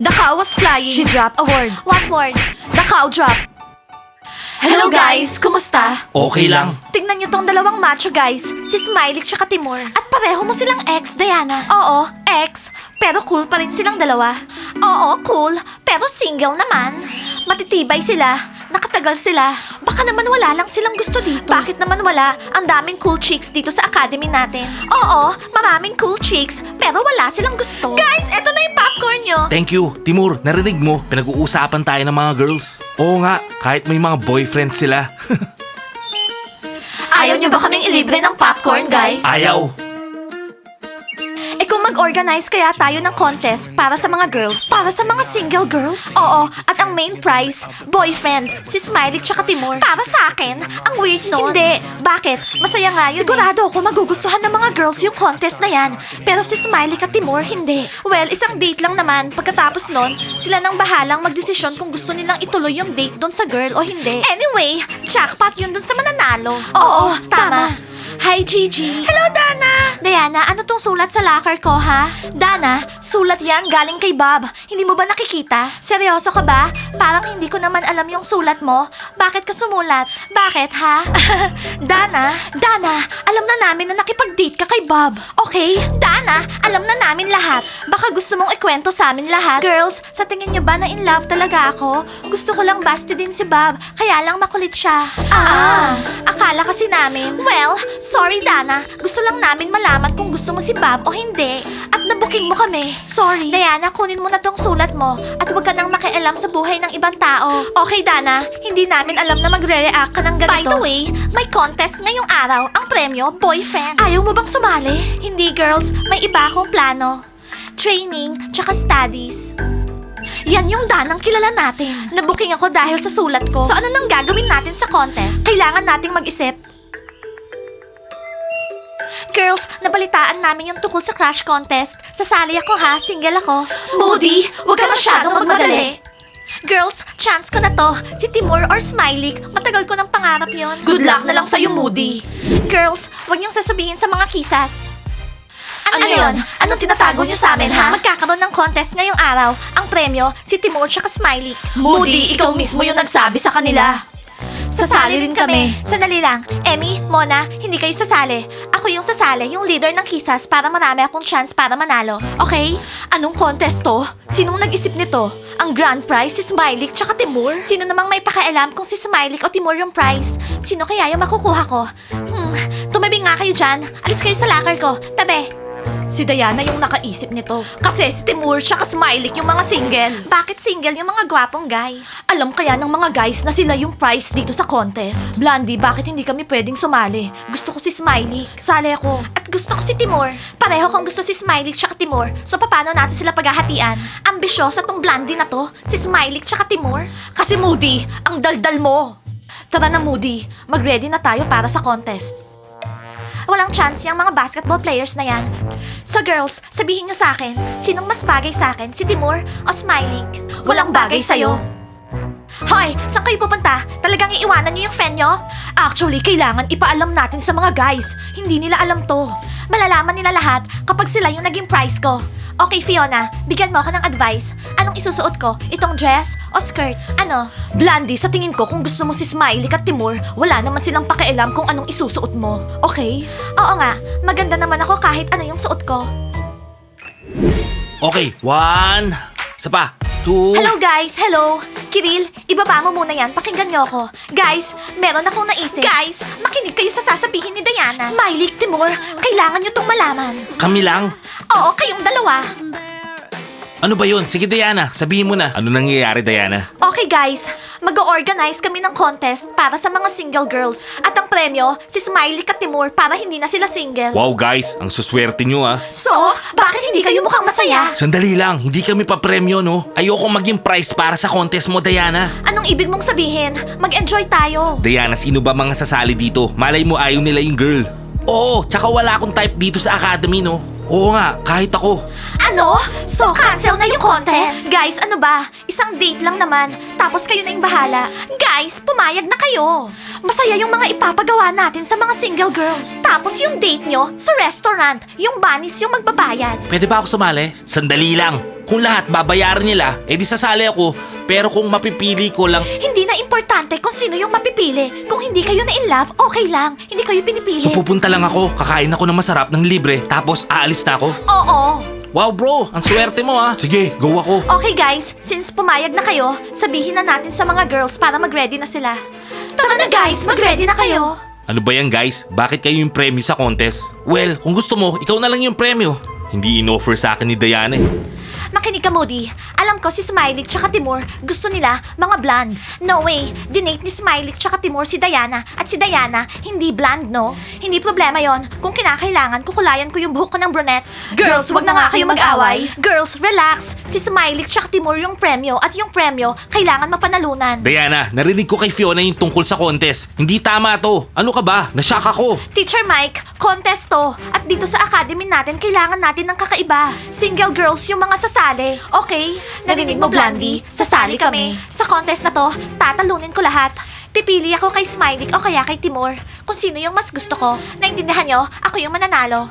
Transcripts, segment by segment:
The cow was flying. She dropped a word. What word? The cow dropped. Hello guys, kumusta? Okay lang. Tingnan niyo tong dalawang macho guys, si Smiley tsaka Timur. At pareho mo silang ex, Diana. Oo, ex. Pero cool pa rin silang dalawa. Oo, cool. Pero single naman. Matitibay sila. Nakatagal sila. Baka naman wala lang silang gusto dito. Bakit naman wala? Ang daming cool chicks dito sa academy natin. Oo, maraming cool chicks. Pero wala silang gusto. Guys, eto na yung popcorn nyo. Thank you. Timur, narinig mo? Pinag-uusapan tayo ng mga girls. Oo nga, kahit may mga boyfriend sila. Ayaw nyo ba kaming ilibre ng popcorn, guys? Ayaw. Eh kung mag-organize kaya tayo ng contest para sa mga girls? Para sa mga single girls? Oo, at ang main prize, boyfriend, si Smiley tsaka Timur. Para sa akin, ang weird nun. Hindi. Bakit? Masaya nga yun. Sigurado ako magugustuhan ng mga girls yung contest na yan. Pero si Smiley at Timur, hindi. Well, isang date lang naman. Pagkatapos nun, sila nang bahalang magdesisyon kung gusto nilang ituloy yung date doon sa girl o hindi. Anyway, jackpot yun doon sa mananalo. Oo, tama. Hi, Gigi. Hello, Dana! Diana, ano tong sulat sa locker ko, ha? Dana, sulat yan galing kay Bob. Hindi mo ba nakikita? Seryoso ka ba? Parang hindi ko naman alam yung sulat mo. Bakit ka sumulat? Bakit, ha? Dana, alam na namin na nakipag-date ka kay Bob. Okay? Dana, alam na namin lahat. Baka gusto mong ikwento sa amin lahat. Girls, sa tingin niyo ba na in love talaga ako? Gusto ko lang basti din si Bob, kaya lang makulit siya. Akala kasi namin. Well, sorry Dana. Gusto lang namin malaman kung gusto mo si Bob o hindi. At nabuking mo kami. Sorry. Diana, kunin mo na tong sulat mo at huwag ka nang makialam sa buhay ng ibang tao. Okay, Dana. Hindi namin alam na magre-react ka ng ganito. By the way, may contest ngayong araw. Ang premyo, boyfriend. Ayaw mo bang sumali? Hindi, girls. May iba akong plano. Training, tsaka studies. Yan yung Danang kilala natin. Nabuking ako dahil sa sulat ko. So ano nang gagawin natin sa contest? Kailangan nating mag-isip. Girls, nabalitaan namin yung tungkol sa crush contest. Sasali ako ha, single ako. Moody, huwag ka masyadong magmadali. Girls, chance ko na to. Si Timur or Smiley, matagal ko ng pangarap yon. Good luck na lang sa'yo, Moody. Girls, huwag niyong sasabihin sa mga kisas. Ano yun? Anong tinatago niyo sa amin, ha? Magkakaroon ng contest ngayong araw. Ang premyo, si Timur tsaka Smiley. Moody, ikaw mismo yung nagsabi sa kanila. Sasali rin kami. Sandali lang. Emmy, Mona, hindi kayo sasali. Ako yung sasali, yung leader ng kisas para marami akong chance para manalo. Okay? Anong contest to? Sinong nag-isip nito? Ang grand prize si Smiley tsaka Timur? Sino namang may pakialam kung si Smiley o Timur yung prize? Sino kaya yung makukuha ko? Tumabi nga kayo dyan. Alis kayo sa locker ko. Tabi. Si Diana yung nakaisip nito. Kasi si Timur siya Smiley yung mga single. Bakit single yung mga gwapong guy? Alam kaya ng mga guys na sila yung prize dito sa contest. Blondie, bakit hindi kami pwedeng sumali? Gusto ko si Smiley. Sali ako. At gusto ko si Timur. Pareho kung gusto si Smiley tsaka Timur. So paano natin sila paghahatian? Ambisyosa tong Blondie na to. Si Smiley tsaka Timur. Kasi Moody, ang daldal mo. Tara na Moody, mag-ready na tayo para sa contest. Walang chance yung mga basketball players na yan. So girls, sabihin niyo sa akin, sinong mas bagay sa akin, si Timur o Smiley? Walang bagay sa'yo. Hoy, saan kayo pupunta? Talagang iiwanan niyo yung friend niyo? Actually, kailangan ipaalam natin sa mga guys. Hindi nila alam to. Malalaman nila lahat kapag sila yung naging prize ko. Okay, Fiona, bigyan mo ako ng advice. Anong isusuot ko? Itong dress o skirt? Ano? Blondie, sa tingin ko kung gusto mo si Smiley at Timur, wala naman silang pakialam kung anong isusuot mo. Okay? Oo nga, maganda naman ako kahit ano yung suot ko. Okay, 1, isa pa, 2. Hello guys, hello. Kiril, ibaba mo muna yan, pakinggan niyo ako. Guys, meron akong naisip. Guys, makinig kayo sa sasabihin ni Diana. Smiley, Timur, kailangan niyo tong malaman. Kami lang. Oo, kayong dalawa. Ano ba yun? Sige Diana, sabihin mo na. Ano nangyayari Diana? Okay guys, mag-organize kami ng contest para sa mga single girls. At ang premyo, si Smiley at Timur para hindi na sila single. Wow guys, ang suswerte nyo ah. So, bakit hindi kayo mukhang masaya? Sandali lang, hindi kami pa-premyo no. Ayoko maging prize para sa contest mo Diana. Anong ibig mong sabihin? Mag-enjoy tayo. Diana, sino ba mga sasali dito? Malay mo ayaw nila yung girl. Oo, tsaka wala akong type dito sa academy no. Oo nga, kahit ako. Ano? So cancel na yung contest? Guys, ano ba? Isang date lang naman, tapos kayo na yung bahala. Guys, pumayag na kayo. Masaya yung mga ipapagawa natin sa mga single girls. Tapos yung date nyo sa restaurant, yung bunnies yung magbabayad. Pwede ba ako sumali? Sandali lang. Kung lahat babayaran nila, edi sasali ako. Pero kung mapipili ko lang... Hindi na importante kung sino yung mapipili. Kung hindi kayo na in love, okay lang. Hindi kayo pinipili. So pupunta lang ako, kakain ako ng masarap ng libre, tapos aalis na ako. Oo. Wow bro, ang swerte mo ah. Sige, go ako. Okay guys, since pumayag na kayo, sabihin na natin sa mga girls para mag-ready na sila. Tara na guys, mag-ready na kayo. Ano ba yan guys? Bakit kayo yung premyo sa contest? Well, kung gusto mo, ikaw na lang yung premyo. Hindi in-offer sa akin ni Diana eh. Makinig ka, Moody. Alam ko si Smiley tsaka Timur gusto nila mga blondes. No way, dinate ni Smiley tsaka Timur si Diana at si Diana hindi blonde, no? Hindi problema yon. Kung kinakailangan, kukulayan ko yung buhok ko ng brunette. Girls, wag na nga kayo mag-away. Girls, relax. Si Smiley tsaka Timur yung premyo at yung premyo kailangan mapanalunan. Diana, narinig ko kay Fiona yung tungkol sa contest. Hindi tama to. Ano ka ba? Nashock ako. Teacher Mike, contest to. At dito sa academy natin, kailangan natin ng kakaiba. Single girls yung mga sasali. Okay? Narinig mo, Blondie? Sasali kami. Sa contest na to, tatalunin ko lahat. Pipili ako kay Smiley o kaya kay Timur. Kung sino yung mas gusto ko. Naintindihan nyo? Ako yung mananalo.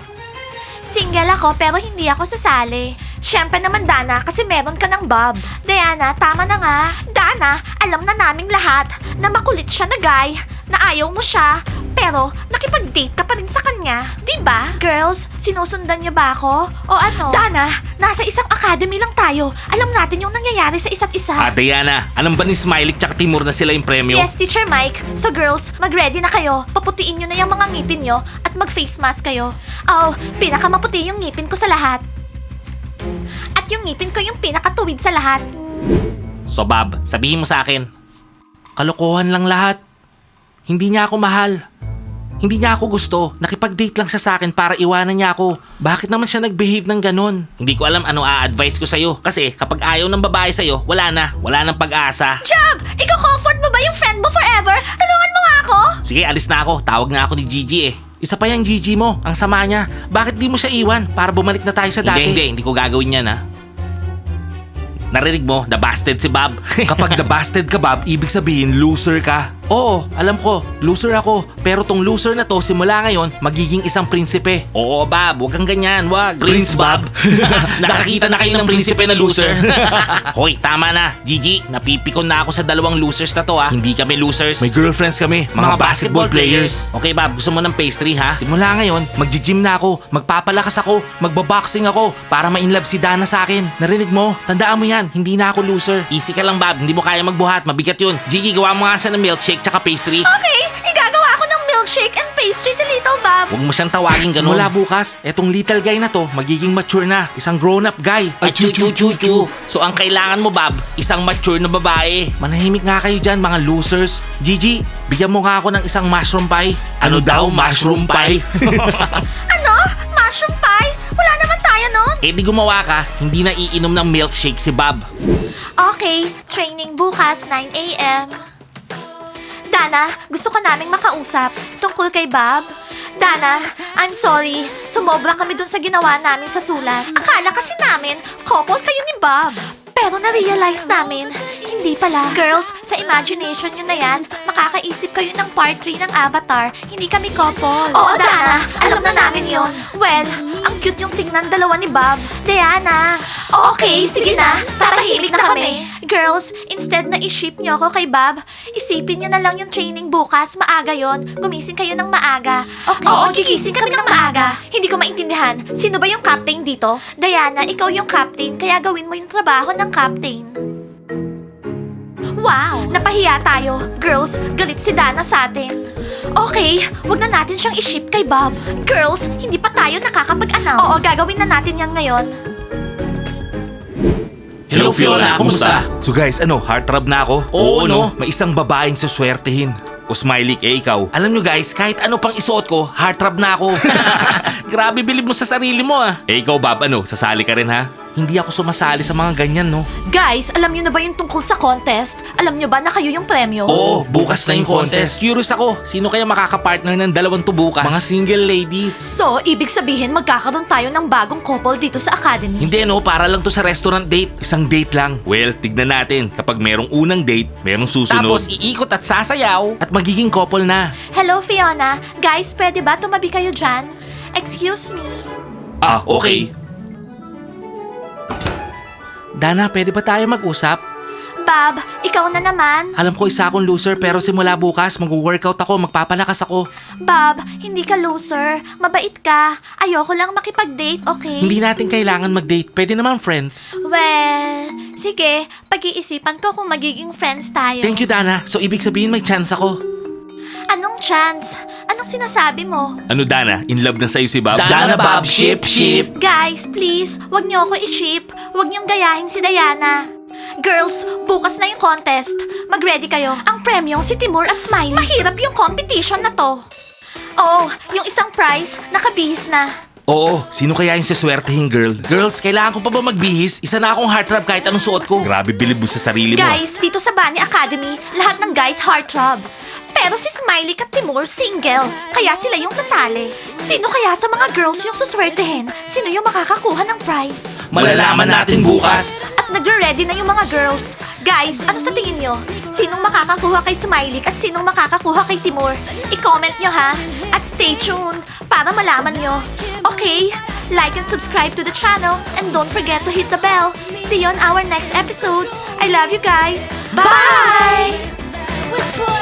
Single ako pero hindi ako sasali. Siyempre naman Dana kasi meron ka ng Bob. Diana, tama na nga. Dana, alam na naming lahat na makulit siya na guy, na ayaw mo siya, pero nakipag-date ka pa rin sa kanya. Diba? Girls, sinusundan niyo ba ako? O ano? Dana, nasa isang academy lang tayo. Alam natin yung nangyayari sa isa't isa. Ah, Diana, alam ba ni Smiley tsaka Timur na sila yung premyo? Yes, Teacher Mike. So girls, mag-ready na kayo. Paputiin nyo na yung mga ngipin nyo at mag-face mask kayo. Oh, pinakamaputi yung ngipin ko sa lahat. At yung ngipin ko yung pinakatuwid sa lahat. So Bob, sabihin mo sa akin. Kalokohan lang lahat. Hindi niya ako mahal. Hindi niya ako gusto. Nakipag-date lang siya sa akin para iwanan niya ako. Bakit naman siya nag-behave ng ganun? Hindi ko alam ano a-advise ko sa'yo. Kasi kapag ayaw ng babae sa'yo, wala na. Wala nang pag-asa. Jab! Iko-comfort mo ba yung friend mo forever? Tulungan mo nga ako! Sige, alis na ako. Tawag na ako ni Gigi eh. Isa pa yung Gigi mo, ang sama niya. Bakit di mo siya iwan para bumalik na tayo sa dati? Hindi ko gagawin yan ha. Narinig mo, nabasted si Bob. Kapag nabasted ka Bob, ibig sabihin loser ka. Oo, alam ko, loser ako. Pero tong loser na to, simula ngayon, magiging isang prinsipe. Oo Bob, huwag kang ganyan, wag. Prince Bob? Nakakita na kayo ng prinsipe na loser. Hoy, tama na. Gigi, napipikon na ako sa dalawang losers na to ha. Hindi kami losers. May girlfriends kami, mga basketball players. Okay Bob, gusto mo ng pastry ha? Simula ngayon, magji-gym na ako, magpapalakas ako, magbaboxing ako para ma-inlove si Dana sa akin. Narinig mo? Tandaan mo yan, hindi na ako loser. Easy ka lang Bob, hindi mo kaya magbuhat, mabigat yun. Gigi, gawa mo nga siya ng milkshake tsaka pastry. Okay, igagawa ako ng milkshake and pastry si Little Bob. Huwag mo siyang tawagin ganun. Simula bukas, etong little guy na to, magiging mature na. Isang grown-up guy. Chu. So ang kailangan mo, Bob, isang mature na babae. Manahimik nga kayo dyan, mga losers. Gigi, bigyan mo nga ako ng isang mushroom pie. Ano daw, mushroom pie? Ano? Mushroom pie? Wala naman tayo nun. Eh di gumawa ka, hindi na iinom ng milkshake si Bob. Okay, training bukas 9 a.m. Dana, gusto ka naming makausap tungkol kay Bob. Dana, I'm sorry. Sumobra kami dun sa ginawa namin sa sulat. Akala kasi namin, couple kayo ni Bob. Pero na-realize namin, hindi pala. Girls, sa imagination nyo na yan, makakaisip kayo ng part 3 ng Avatar. Hindi kami couple. Oo, Dana. Alam na namin yon. Well, ang cute yung tingnan dalawa ni Bob. Diana. Okay, sige na. Tatahimik na kami. Girls, instead na i-ship nyo ako kay Bob, isipin nyo na lang yung training bukas. Maaga yon. Gumising kayo ng maaga. Okay? Oo, gigising kami ng maaga. Hindi ko maintindihan. Sino ba yung captain dito? Diana, ikaw yung captain, kaya gawin mo yung trabaho ng captain. Wow! Napahiya tayo. Girls, galit si Dana sa atin. Okay, wag na natin siyang i-ship kay Bob. Girls, hindi pa tayo nakakapag-announce. Oo, gagawin na natin yan ngayon. Hello Fiona, kumusta? So guys, heartthrob na ako? Oo no, may isang babaeng suswertehin. O Smiley, eh ikaw. Alam nyo guys, kahit ano pang isuot ko, heartthrob na ako. Grabe, bilib mo sa sarili mo ah. Eh ikaw Bob, sasali ka rin ha? Hindi ako sumasali sa mga ganyan, no? Guys, alam nyo na ba yung tungkol sa contest? Alam nyo ba na kayo yung premyo? Oo, bukas na yung contest. Curious ako, sino kaya makakapartner ng dalawang to bukas? Mga single ladies. So, ibig sabihin magkakaroon tayo ng bagong couple dito sa academy? Hindi no, para lang to sa restaurant date. Isang date lang. Well, tignan natin. Kapag merong unang date, merong susunod. Tapos iikot at sasayaw. At magiging couple na. Hello, Fiona. Guys, pwede ba tumabi kayo dyan? Excuse me. Ah, okay. Dana, pwede ba tayo mag-usap? Bob, ikaw na naman. Alam ko isa akong loser pero simula bukas mag-workout ako, magpapalakas ako. Bob, hindi ka loser. Mabait ka. Ayoko lang makipag-date, okay? Hindi natin kailangan mag-date. Pwede naman friends. Well, sige. Pag-iisipan ko kung magiging friends tayo. Thank you, Dana. So ibig sabihin may chance ako. Anong chance? Anong sinasabi mo? Ano, Dana? In love na sa'yo si Bob? Dana, Bob, ship. Guys, please, wag niyo ako i-ship. Wag niyong gayahin si Diana. Girls, bukas na yung contest. Mag-ready kayo. Ang premyo si Timur at Smiley. Mahirap yung competition na to. Oh, yung isang prize, nakabihis na. Oo, sino kaya yung saswertehin girl? Girls, kailangan ko pa ba magbihis? Isa na akong heartthrob kahit anong suot ko. Grabe, bilib mo sa sarili mo. Guys, dito sa Bunny Academy, lahat ng guys heartthrob. Pero si Smiley at Timur single, kaya sila yung sasali. Sino kaya sa mga girls yung suswertehin? Sino yung makakakuha ng prize? Malalaman natin bukas. At nagre-ready na yung mga girls. Guys, ano sa tingin nyo? Sinong makakakuha kay Smiley at sinong makakakuha kay Timur? I-comment nyo ha. At stay tuned para malaman nyo. Okay? Like and subscribe to the channel and don't forget to hit the bell. See you on our next episodes. I love you guys. Bye! Whisper